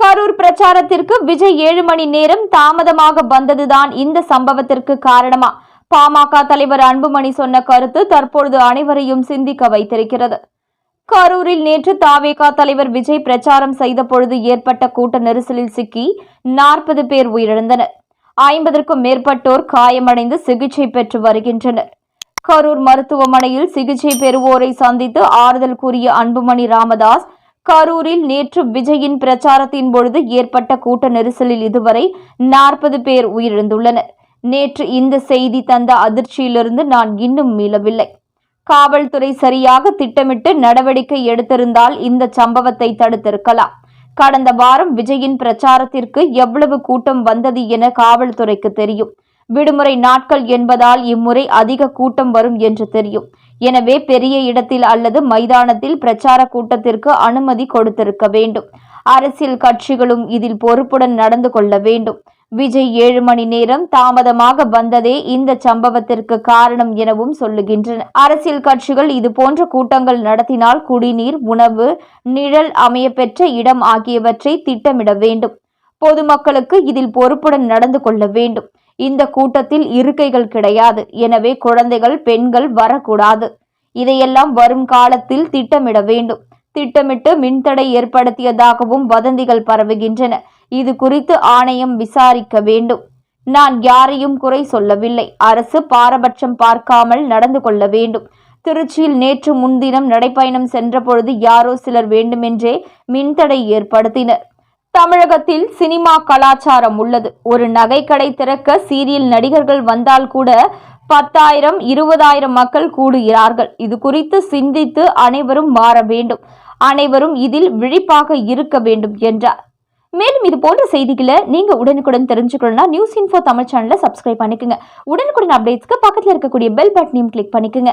கரூர் பிரச்சாரத்திற்கு விஜய் 7 மணி நேரம் தாமதமாக வந்ததுதான் இந்த சம்பவத்திற்கு காரணமா? பாமக தலைவர் அன்புமணி சொன்ன கருத்து தற்பொழுது அனைவரையும் சிந்திக்க வைத்திருக்கிறது. கரூரில் நேற்று தாவேகா தலைவர் விஜய் பிரச்சாரம் செய்த பொழுது ஏற்பட்ட கூட்ட நெரிசலில் சிக்கி 40 பேர் உயிரிழந்தனர். 50க்கும் மேற்பட்டோர் காயமடைந்து சிகிச்சை பெற்று வருகின்றனர். கரூர் மருத்துவமனையில் சிகிச்சை பெறுவோரை சந்தித்து ஆறுதல் கூறிய அன்புமணி ராமதாஸ், கரூரில் நேற்று விஜயின் பிரச்சாரத்தின் பொழுது ஏற்பட்ட கூட்ட நெரிசலில் இதுவரை 40 பேர் உயிரிழந்துள்ளனர். நேற்று இந்த செய்தி தந்த அதிர்ச்சியிலிருந்து நான் இன்னும் மீளவில்லை. காவல்துறை சரியாக திட்டமிட்டு நடவடிக்கை எடுத்திருந்தால் இந்த சம்பவத்தை தடுத்திருக்கலாம். கடந்த வாரம் விஜயின் பிரச்சாரத்திற்கு எவ்வளவு கூட்டம் வந்தது என காவல்துறைக்கு தெரியும். விடுமுறை நாட்கள் என்பதால் இம்முறை அதிக கூட்டம் வரும் என்று தெரியும். எனவே பெரிய இடத்தில் அல்லது மைதானத்தில் பிரச்சார கூட்டத்திற்கு அனுமதி கொடுத்திருக்க வேண்டும். அரசியல் கட்சிகளும் இதில் பொறுப்புடன் நடந்து கொள்ள வேண்டும். விஜய் 7 மணி நேரம் தாமதமாக வந்ததே இந்த சம்பவத்திற்கு காரணம் எனவும் சொல்லுகின்றன. அரசியல் கட்சிகள் இதுபோன்ற கூட்டங்கள் நடத்தினால் குடிநீர், உணவு, நிழல் அமைய பெற்ற இடம் ஆகியவற்றை திட்டமிட வேண்டும். பொதுமக்களுக்கு இதில் பொறுப்புடன் நடந்து கொள்ள வேண்டும். இந்த கூட்டத்தில் இருக்கைகள் கிடையாது. எனவே குழந்தைகள், பெண்கள் வரக்கூடாது. இதையெல்லாம் வரும் காலத்தில் திட்டமிட வேண்டும். திட்டமிட்டு மின்தடை ஏற்படுத்தியதாகவும் வதந்திகள் பரவுகின்றன. இது குறித்து ஆணையம் விசாரிக்க வேண்டும். நான் யாரையும் குறை சொல்லவில்லை. அரசு பாரபட்சம் பார்க்காமல் நடந்து கொள்ள வேண்டும். திருச்சியில் நேற்று முன்தினம் நடைப்பயணம் சென்ற பொழுது யாரோ சிலர் வேண்டுமென்றே மின்தடை ஏற்படுத்தினர். தமிழகத்தில் சினிமா கலாச்சாரம் உள்ளது. ஒரு நகைக்கடை திறக்க சீரியல் நடிகர்கள் வந்தால் கூட 10,000, 20,000 மக்கள் கூடுகிறார்கள். இது குறித்து சிந்தித்து அனைவரும் மாற வேண்டும். அனைவரும் இதில் விழிப்பாக இருக்க வேண்டும் என்றார். மேலும் இது போன்ற செய்திகளை நீங்க உடனுக்குடன் தெரிஞ்சுக்கணும்னா நியூஸ் இன்ஃபோ தமிழ் சேனலை சப்ஸ்கிரைப் பண்ணிக்கோங்க. உடனுக்குடன் அப்டேட்ஸ்க்கு பக்கத்தில் இருக்கக்கூடிய பெல் பட்டனையும் கிளிக் பண்ணிக்கோங்க.